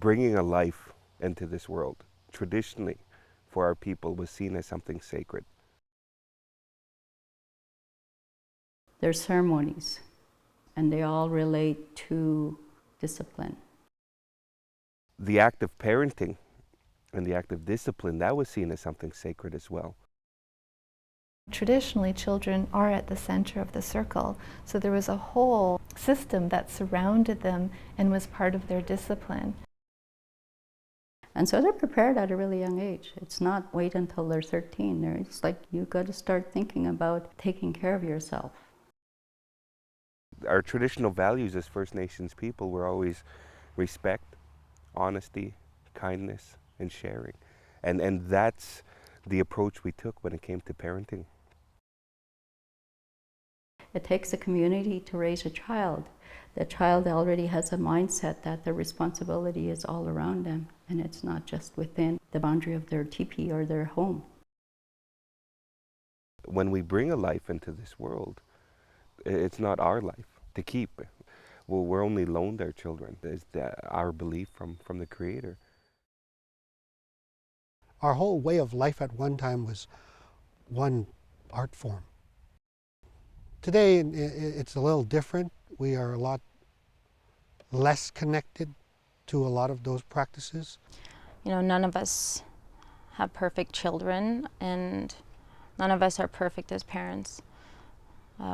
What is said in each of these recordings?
bringing a life into this world, traditionally, for our people, was seen as something sacred. There's ceremonies, and they all relate to discipline. The act of parenting and the act of discipline, that was seen as something sacred as well. Traditionally, children are at the center of the circle, so there was a whole system that surrounded them and was part of their discipline. And so they're prepared at a really young age. It's not wait until they're 13. It's like you've got to start thinking about taking care of yourself. Our traditional values as First Nations people were always respect, honesty, kindness, and sharing. And that's the approach we took when it came to parenting. It takes a community to raise a child. The child already has a mindset that the responsibility is all around them, and it's not just within the boundary of their teepee or their home. When we bring a life into this world, it's not our life to keep. Well, we're only loaned our children. It's our belief from the Creator. Our whole way of life at one time was one art form. Today, it's a little different. We are a lot less connected to a lot of those practices. You know, none of us have perfect children, and none of us are perfect as parents.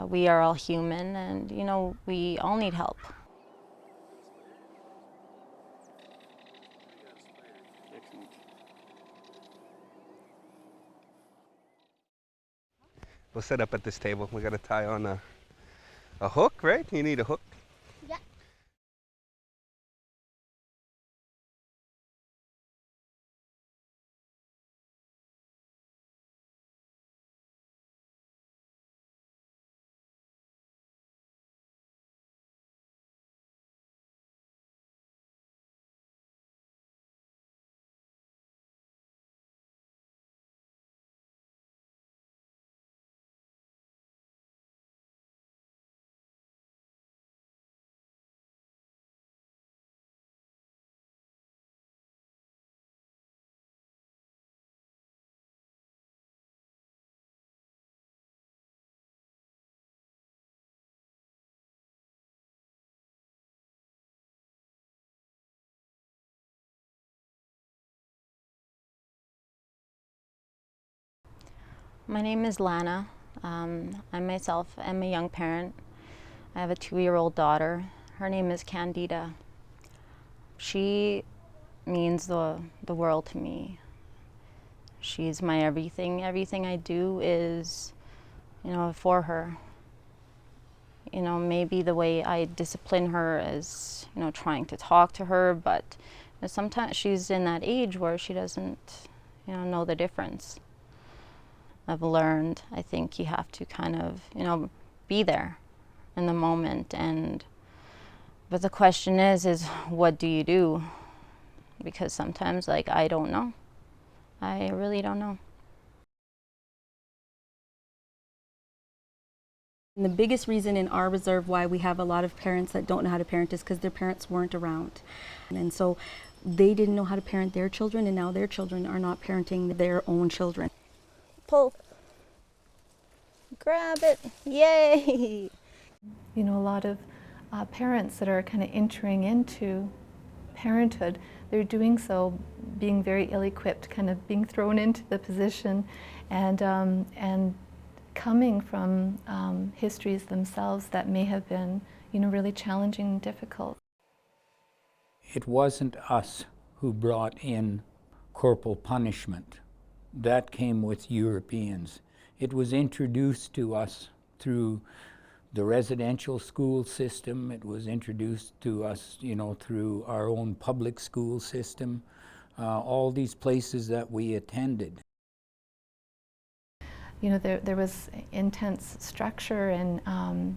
We are all human, and, you know, we all need help. We'll set up at this table. We got to tie on a hook, right? You need a hook. Yeah. My name is Lana. I myself am a young parent. I have a 2-year-old daughter. Her name is Candida. She means the world to me. She's my everything. Everything I do is, you know, for her. You know, maybe the way I discipline her is, you know, trying to talk to her, but you know, sometimes she's in that age where she doesn't, you know the difference. I've learned, I think you have to kind of, you know, be there in the moment. But the question is what do you do? Because sometimes, like, I don't know. I really don't know. And the biggest reason in our reserve why we have a lot of parents that don't know how to parent is because their parents weren't around. And so they didn't know how to parent their children, and now their children are not parenting their own children. Pull. Grab it. Yay! You know, a lot of parents that are kind of entering into parenthood, they're doing so being very ill-equipped, kind of being thrown into the position, and coming from histories themselves that may have been, you know, really challenging and difficult. It wasn't us who brought in corporal punishment. That came with Europeans. It was introduced to us through the residential school system. It was introduced to us, you know, through our own public school system, all these places that we attended. You know, there was intense structure, and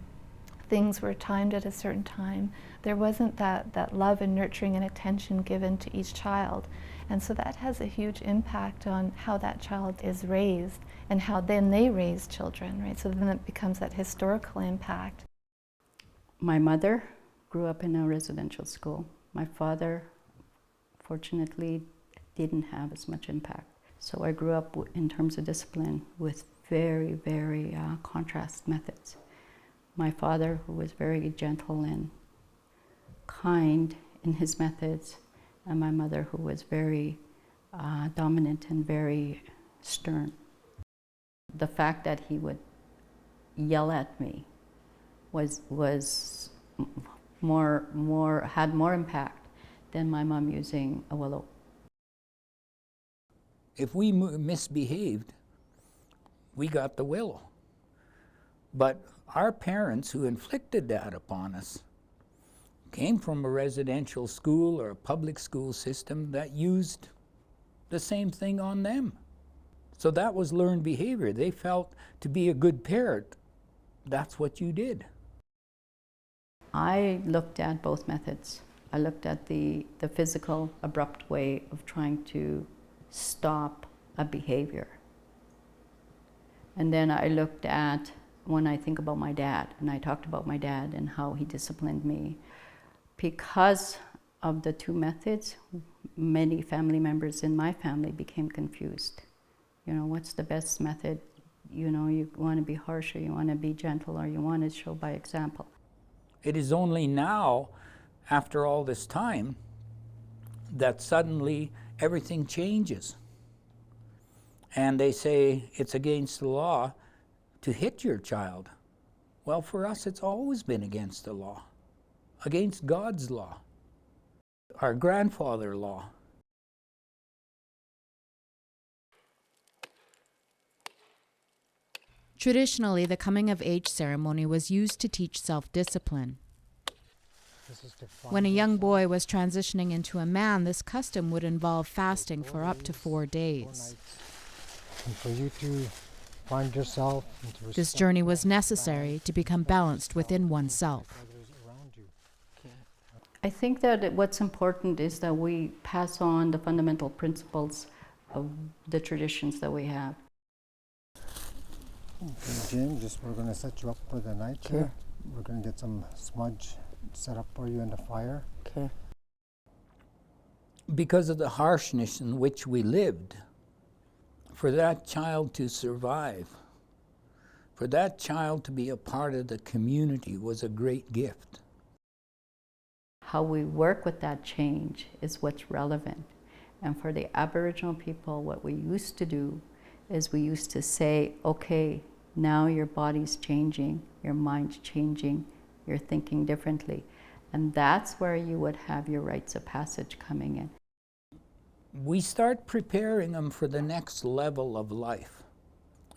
things were timed at a certain time. There wasn't that love and nurturing and attention given to each child. And so that has a huge impact on how that child is raised and how then they raise children, right? So then it becomes that historical impact. My mother grew up in a residential school. My father fortunately didn't have as much impact. So I grew up in terms of discipline with very, very contrast methods. My father, who was very gentle and kind in his methods, and my mother, who was very dominant and very stern. The fact that he would yell at me had more impact than my mom using a willow. If we misbehaved, we got the willow. But our parents who inflicted that upon us came from a residential school or a public school system that used the same thing on them. So that was learned behavior. They felt to be a good parent, that's what you did. I looked at both methods. I looked at the physical, abrupt way of trying to stop a behavior. And then I looked at, when I think about my dad, and I talked about my dad and how he disciplined me. Because of the two methods, many family members in my family became confused. You know, what's the best method? You know, you want to be harsh, or you want to be gentle, or you want to show by example. It is only now, after all this time, that suddenly everything changes. And they say it's against the law to hit your child. Well, for us, it's always been against the law, against God's law, our grandfather law. Traditionally, the coming-of-age ceremony was used to teach self-discipline. When a young boy was transitioning into a man, this custom would involve fasting for up to 4 days. And for you to find yourself. This journey was necessary to become balanced within oneself. I think that what's important is that we pass on the fundamental principles of the traditions that we have. Okay, Jim, we're going to set you up for the night here. We're going to get some smudge set up for you in the fire. Okay. Because of the harshness in which we lived, for that child to survive, for that child to be a part of the community was a great gift. How we work with that change is what's relevant. And for the Aboriginal people, what we used to do is we used to say, okay, now your body's changing, your mind's changing, you're thinking differently. And that's where you would have your rites of passage coming in. We start preparing them for the next level of life.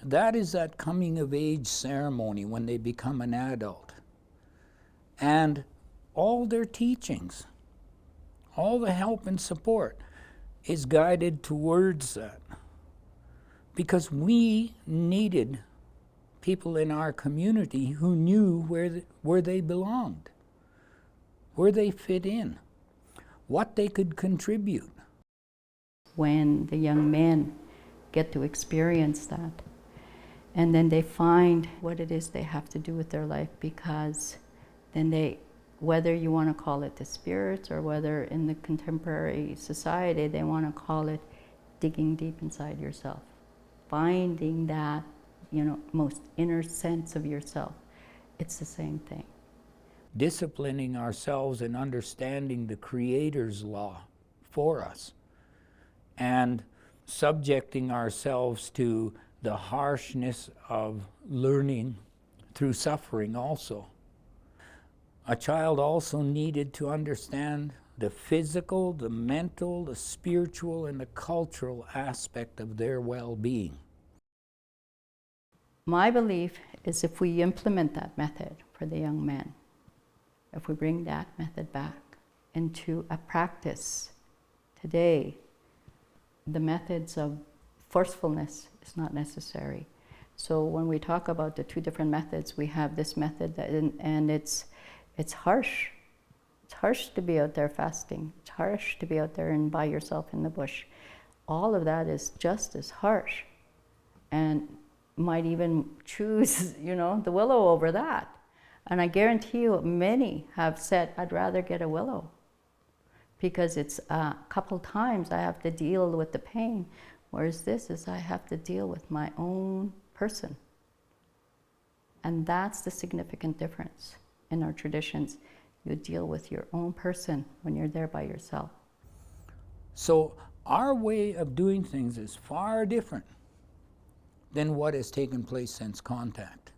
That is that coming of age ceremony when they become an adult. And all their teachings, all the help and support is guided towards that. Because we needed people in our community who knew where they belonged, where they fit in, what they could contribute. When the young men get to experience that, and then they find what it is they have to do with their life, because then they, whether you want to call it the spirits or whether in the contemporary society they want to call it digging deep inside yourself, finding that, you know, most inner sense of yourself. It's the same thing. Disciplining ourselves and understanding the Creator's law for us, and subjecting ourselves to the harshness of learning through suffering also. A child also needed to understand the physical, the mental, the spiritual, and the cultural aspect of their well-being. My belief is if we implement that method for the young men, if we bring that method back into a practice today, the methods of forcefulness is not necessary. So when we talk about the two different methods, we have this method that, and it's harsh. It's harsh to be out there fasting. It's harsh to be out there and by yourself in the bush. All of that is just as harsh, and might even choose, you know, the willow over that. And I guarantee you many have said, I'd rather get a willow, because it's a couple times I have to deal with the pain, whereas this is I have to deal with my own person. And that's the significant difference in our traditions. You deal with your own person when you're there by yourself. So our way of doing things is far different than what has taken place since contact.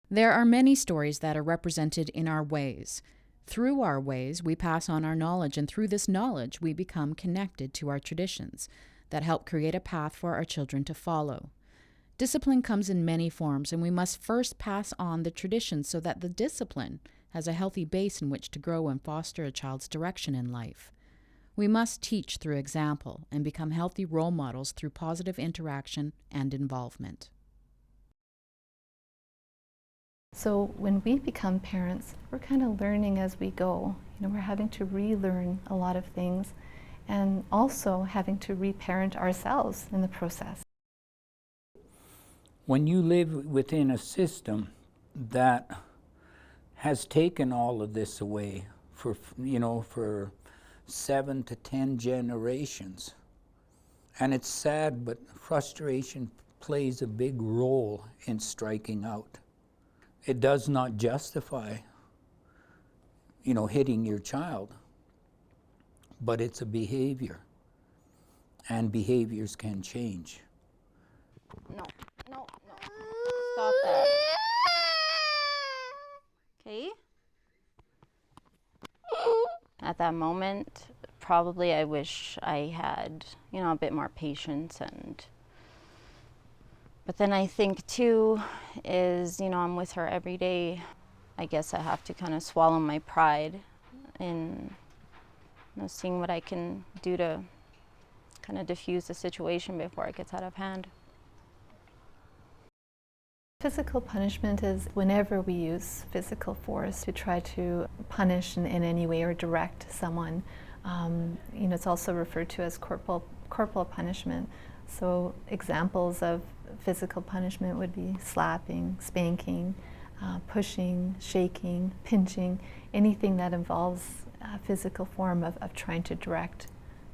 There are many stories that are represented in our ways. Through our ways, we pass on our knowledge, and through this knowledge, we become connected to our traditions that help create a path for our children to follow. Discipline comes in many forms, and we must first pass on the traditions so that the discipline has a healthy base in which to grow and foster a child's direction in life. We must teach through example and become healthy role models through positive interaction and involvement. So when we become parents, we're kind of learning as we go. We're having to relearn a lot of things and also having to reparent ourselves in the process. When you live within a system that has taken all of this away for 7 to 10 generations, and it's sad, but frustration plays a big role in striking out. It does not justify, hitting your child, but it's a behavior, and behaviors can change. No. Stop that. Okay? At that moment, probably I wish I had, a bit more patience. But then I think too is, I'm with her every day. I guess I have to kind of swallow my pride in seeing what I can do to kind of diffuse the situation before it gets out of hand. Physical punishment is whenever we use physical force to try to punish in any way or direct someone. It's also referred to as corporal punishment. So examples of physical punishment would be slapping, spanking, pushing, shaking, pinching, anything that involves a physical form of trying to direct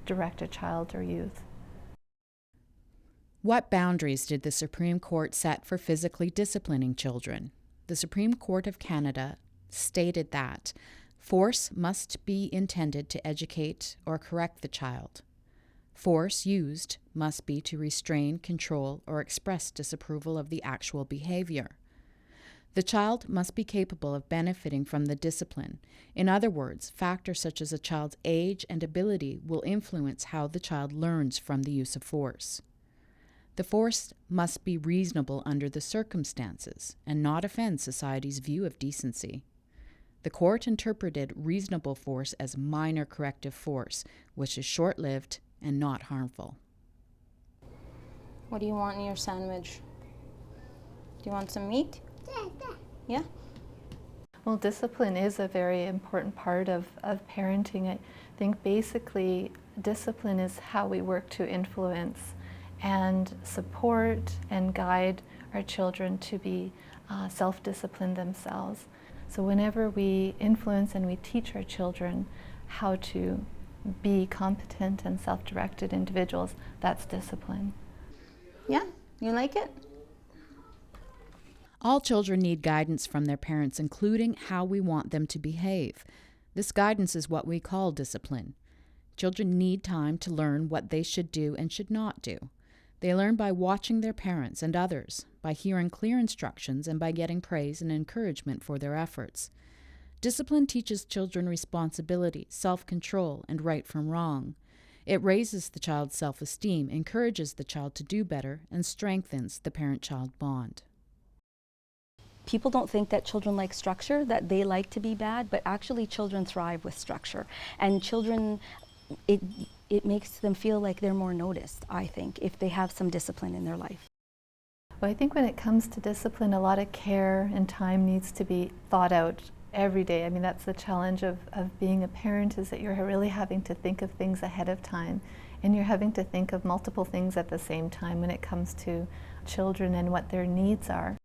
a child or youth. What boundaries did the Supreme Court set for physically disciplining children? The Supreme Court of Canada stated that force must be intended to educate or correct the child. Force used must be to restrain, control, or express disapproval of the actual behavior. The child must be capable of benefiting from the discipline. In other words, factors such as a child's age and ability will influence how the child learns from the use of force. The force must be reasonable under the circumstances and not offend society's view of decency. The court interpreted reasonable force as minor corrective force, which is short-lived and not harmful. What do you want in your sandwich? Do you want some meat? Yeah? Well, discipline is a very important part of parenting. I think basically discipline is how we work to influence and support and guide our children to be self-disciplined themselves. So whenever we influence and we teach our children how to be competent and self-directed individuals, that's discipline. Yeah? You like it? All children need guidance from their parents, including how we want them to behave. This guidance is what we call discipline. Children need time to learn what they should do and should not do. They learn by watching their parents and others, by hearing clear instructions, and by getting praise and encouragement for their efforts. Discipline teaches children responsibility, self-control, and right from wrong. It raises the child's self-esteem, encourages the child to do better, and strengthens the parent-child bond. People don't think that children like structure, that they like to be bad, but actually children thrive with structure. And children, it makes them feel like they're more noticed, I think, if they have some discipline in their life. Well, I think when it comes to discipline, a lot of care and time needs to be thought out every day. I mean, that's the challenge of being a parent, is that you're really having to think of things ahead of time, and you're having to think of multiple things at the same time when it comes to children and what their needs are.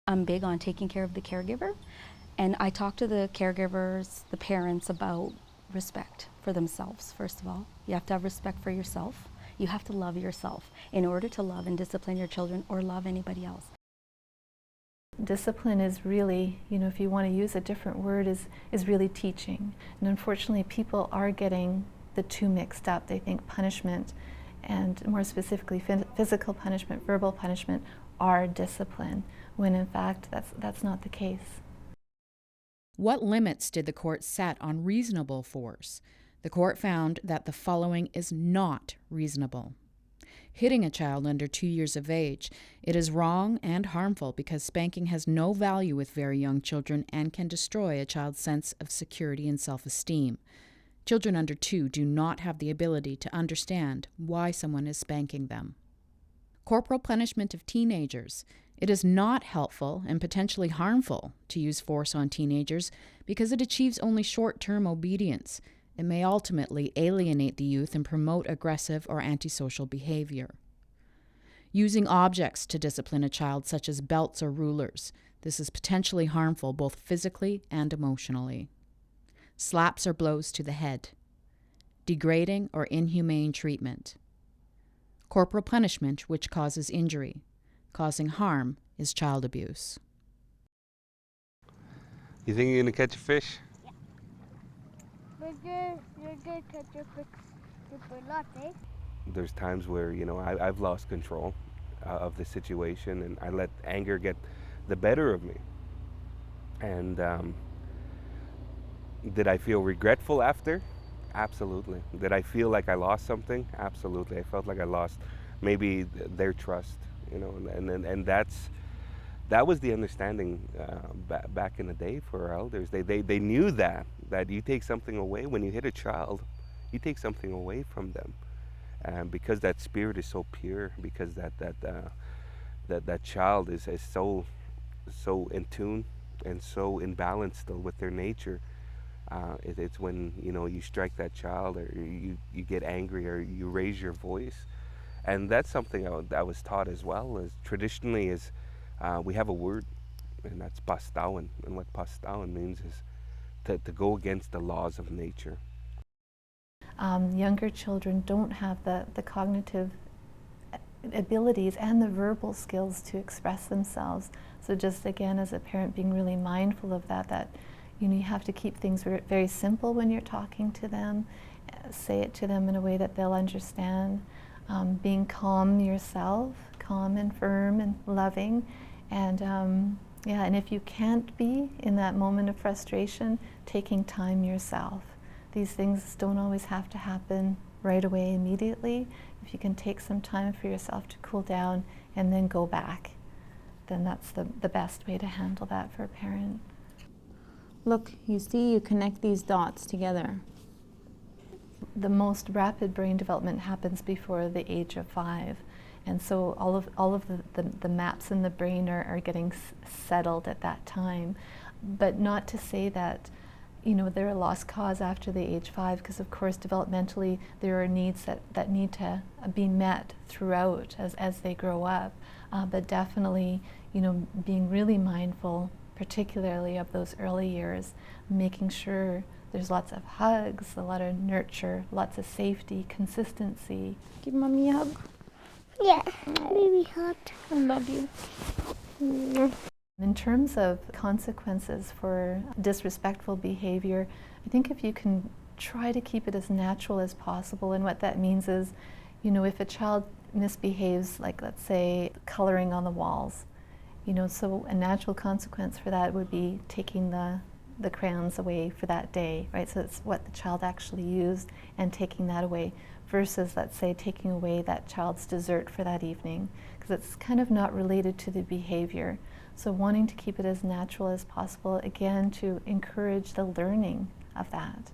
I'm big on taking care of the caregiver, And I talk to the caregivers, the parents, about respect for themselves, first of all. You have to have respect for yourself. You have to love yourself in order to love and discipline your children or love anybody else. Discipline is really, if you want to use a different word, is really teaching. And unfortunately, people are getting the two mixed up. They think punishment, and more specifically physical punishment, verbal punishment, are discipline, when in fact that's not the case. What limits did the court set on reasonable force? The court found that the following is not reasonable. Hitting a child under 2 years of age. It is wrong and harmful because spanking has no value with very young children and can destroy a child's sense of security and self-esteem. Children under 2 do not have the ability to understand why someone is spanking them. Corporal punishment of teenagers. It is not helpful and potentially harmful to use force on teenagers because it achieves only short-term obedience. It may ultimately alienate the youth and promote aggressive or antisocial behavior. Using objects to discipline a child, such as belts or rulers. This is potentially harmful both physically and emotionally. Slaps or blows to the head. Degrading or inhumane treatment. Corporal punishment which causes injury. Causing harm is child abuse. You think you're gonna catch a fish? There's times where, I've lost control of the situation, and I let anger get the better of me. And did I feel regretful after? Absolutely. Did I feel like I lost something? Absolutely. I felt like I lost maybe their trust, and that was the understanding back in the day for our elders. They knew that you take something away when you hit a child, you take something away from them, because that spirit is so pure, because that child is so in tune and so in balance still with their nature. It's when you strike that child, or you get angry, or you raise your voice, and that's something I was taught as well. As traditionally, is we have a word, and that's pastawan, and what pastawan means is to go against the laws of nature. Younger children don't have the cognitive abilities and the verbal skills to express themselves. So just again, as a parent, being really mindful of that you have to keep things very simple when you're talking to them, say it to them in a way that they'll understand, being calm yourself, calm and firm and loving, and and if you can't be in that moment of frustration, taking time yourself. These things don't always have to happen right away immediately. If you can take some time for yourself to cool down and then go back, then that's the best way to handle that for a parent. Look, you see, you connect these dots together. The most rapid brain development happens before the age of 5. And so all of the maps in the brain are getting settled at that time. But not to say that they're a lost cause after the age 5, because of course developmentally there are needs that need to be met throughout as they grow up. But definitely, being really mindful, particularly of those early years, making sure there's lots of hugs, a lot of nurture, lots of safety, consistency. Give mommy a hug. Yeah, baby hug. I love you. In terms of consequences for disrespectful behavior, I think if you can try to keep it as natural as possible, and what that means is, if a child misbehaves, like let's say coloring on the walls, so a natural consequence for that would be taking the crayons away for that day, right? So it's what the child actually used and taking that away, versus, let's say, taking away that child's dessert for that evening, because it's kind of not related to the behavior. So wanting to keep it as natural as possible, again, to encourage the learning of that.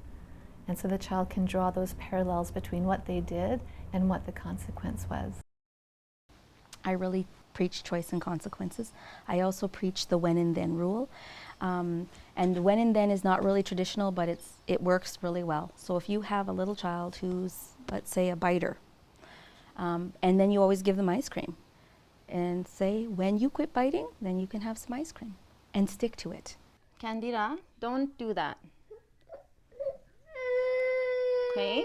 And so the child can draw those parallels between what they did and what the consequence was. I really preach choice and consequences. I also preach the when and then rule. And when and then is not really traditional, but it works really well. So if you have a little child who's, let's say, a biter, and then you always give them ice cream, and say, when you quit biting, then you can have some ice cream, and stick to it. Candida, don't do that. Okay?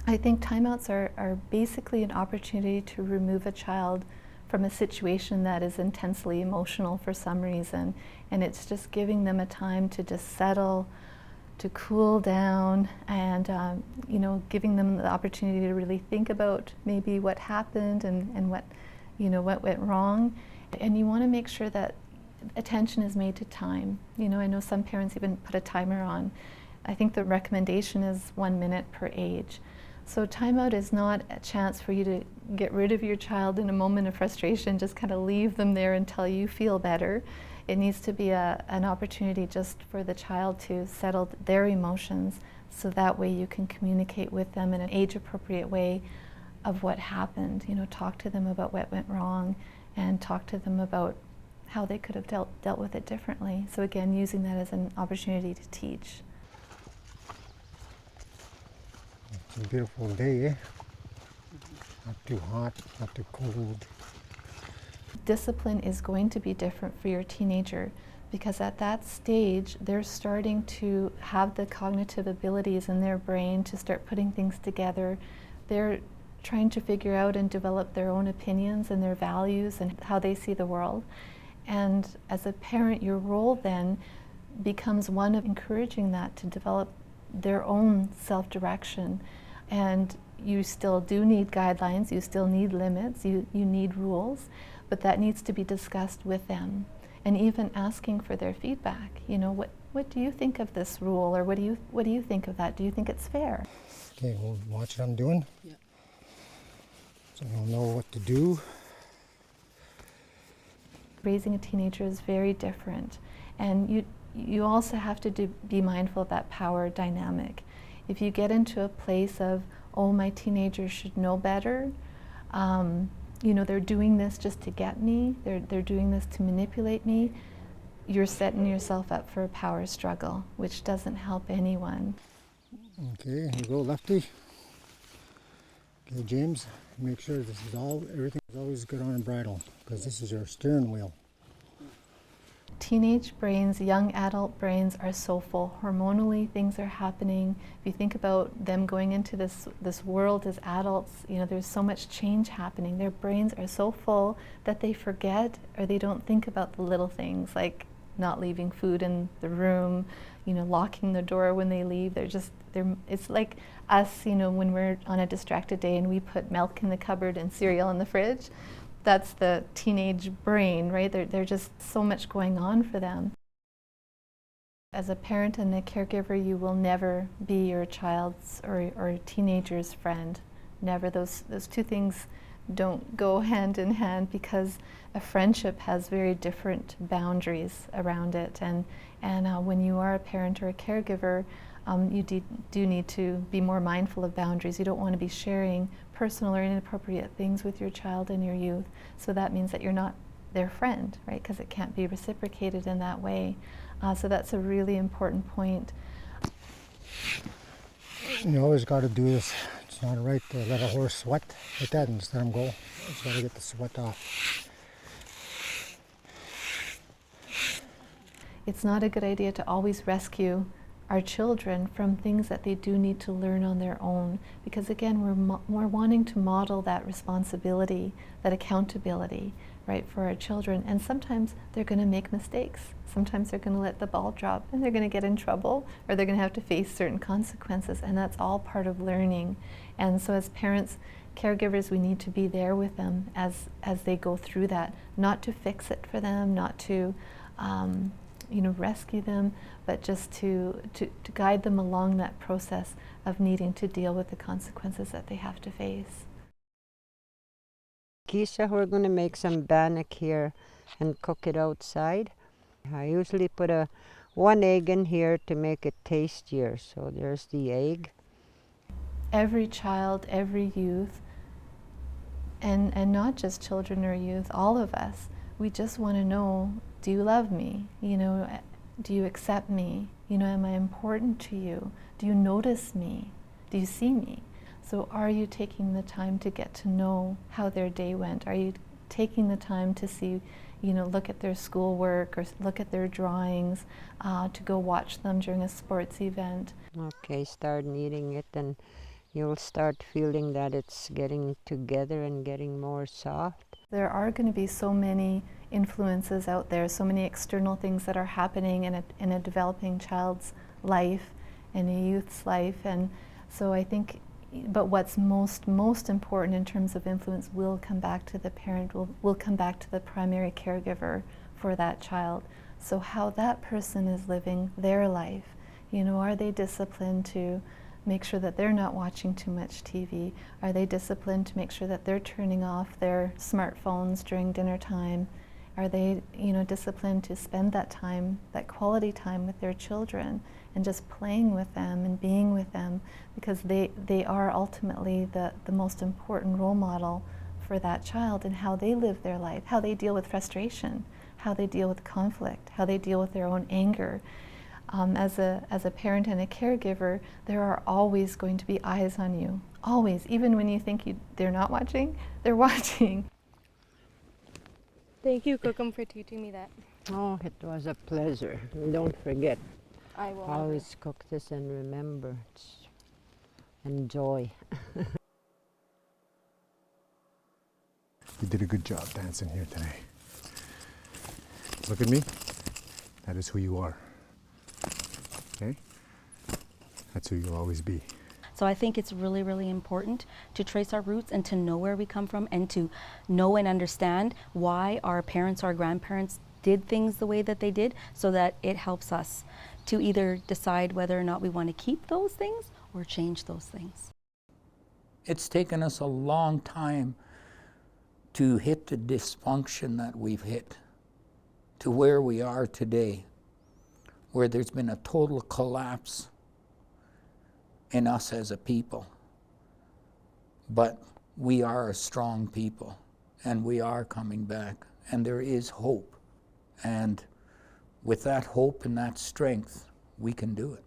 I think timeouts are basically an opportunity to remove a child from a situation that is intensely emotional for some reason. And it's just giving them a time to just settle, to cool down, and you know, giving them the opportunity to really think about maybe what happened and what, you know, what went wrong. And you want to make sure that attention is made to time. You know, I know some parents even put a timer on. I think the recommendation is 1 minute per age. So timeout is not a chance for you to get rid of your child in a moment of frustration, just kind of leave them there until you feel better. It needs to be an opportunity just for the child to settle their emotions, so that way you can communicate with them in an age-appropriate way of what happened. You know, talk to them about what went wrong and talk to them about how they could have dealt with it differently. So again, using that as an opportunity to teach. It's a beautiful day, eh? Not too hot, not too cold. Discipline is going to be different for your teenager, because at that stage they're starting to have the cognitive abilities in their brain to start putting things together. They're trying to figure out and develop their own opinions and their values and how they see the world. And as a parent, your role then becomes one of encouraging that to develop their own self-direction. And you still do need guidelines, you still need limits, you need rules, but that needs to be discussed with them. And even asking for their feedback. You know, what do you think of this rule, or what do you think of that? Do you think it's fair? Okay, we'll watch what I'm doing. Yeah. So you'll know what to do. Raising a teenager is very different, and you also have to be mindful of that power dynamic. If you get into a place of, oh, my teenager should know better, you know, they're doing this just to get me, they're doing this to manipulate me, you're setting yourself up for a power struggle, which doesn't help anyone. Okay, here you go, lefty. Okay, James, make sure everything is always good on a bridle, because this is your steering wheel. Teenage brains, young adult brains are so full. Hormonally, things are happening. If you think about them going into this world as adults, you know, there's so much change happening. Their brains are so full that they forget, or they don't think about the little things like not leaving food in the room, you know, locking the door when they leave. It's like us, you know, when we're on a distracted day and we put milk in the cupboard and cereal in the fridge. That's the teenage brain, right? There's just so much going on for them. As a parent and a caregiver, you will never be your child's or teenager's friend. Never. Those two things don't go hand in hand, because a friendship has very different boundaries around it. And when you are a parent or a caregiver, you do need to be more mindful of boundaries. You don't want to be sharing personal or inappropriate things with your child and your youth. So that means that you're not their friend, right? Because it can't be reciprocated in that way. So that's a really important point. You always got to do this. It's not right to let a horse sweat like that and just let him go. It's got to get the sweat off. It's not a good idea to always rescue our children from things that they do need to learn on their own, because again, we're wanting to model that responsibility, that accountability, right, for our children. And sometimes they're going to make mistakes. Sometimes they're going to let the ball drop and they're going to get in trouble, or they're going to have to face certain consequences, and that's all part of learning. And so as parents, caregivers, we need to be there with them as they go through that, not to fix it for them, not to you know, rescue them, but just to guide them along that process of needing to deal with the consequences that they have to face. Keisha, we're going to make some bannock here and cook it outside. I usually put one egg in here to make it tastier. So there's the egg. Every child, every youth, and not just children or youth, all of us, we just want to know, do you love me? You know, do you accept me? You know, am I important to you? Do you notice me? Do you see me? So are you taking the time to get to know how their day went? Are you taking the time to see, look at their schoolwork or look at their drawings, to go watch them during a sports event. Okay, start kneading it and you'll start feeling that it's getting together and getting more soft. There are going to be so many influences out there, so many external things that are happening in a developing child's life, in a youth's life, and so I think, but what's most important in terms of influence will come back to the parent, will come back to the primary caregiver for that child. So how that person is living their life, are they disciplined to make sure that they're not watching too much TV? Are they disciplined to make sure that they're turning off their smartphones during dinner time? Are they, disciplined to spend that time, that quality time with their children and just playing with them and being with them, because they are ultimately the most important role model for that child and how they live their life, how they deal with frustration, how they deal with conflict, how they deal with their own anger. As a parent and a caregiver, there are always going to be eyes on you. Always. Even when you think they're not watching, they're watching. Thank you, Kokum, for teaching me that. Oh, it was a pleasure. Don't forget. I will. Always cook this and remember. Enjoy. You did a good job dancing here today. Look at me. That is who you are. Okay? That's who you'll always be. So I think it's really, really important to trace our roots and to know where we come from and to know and understand why our parents or grandparents did things the way that they did, so that it helps us to either decide whether or not we want to keep those things or change those things. It's taken us a long time to hit the dysfunction that we've hit to where we are today, where there's been a total collapse in us as a people. But we are a strong people, and we are coming back, and there is hope. And with that hope and that strength, we can do it.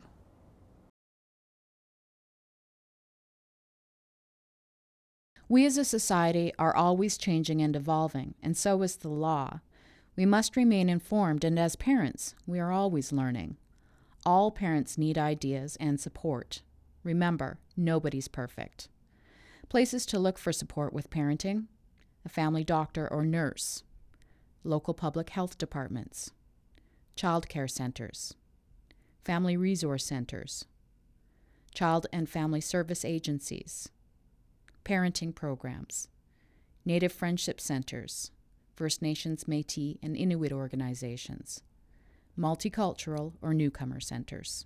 We as a society are always changing and evolving, and so is the law. We must remain informed, and as parents, we are always learning. All parents need ideas and support. Remember, nobody's perfect. Places to look for support with parenting: a family doctor or nurse, local public health departments, child care centers, family resource centers, child and family service agencies, parenting programs, Native friendship centers, First Nations, Métis, and Inuit organizations, multicultural or newcomer centers.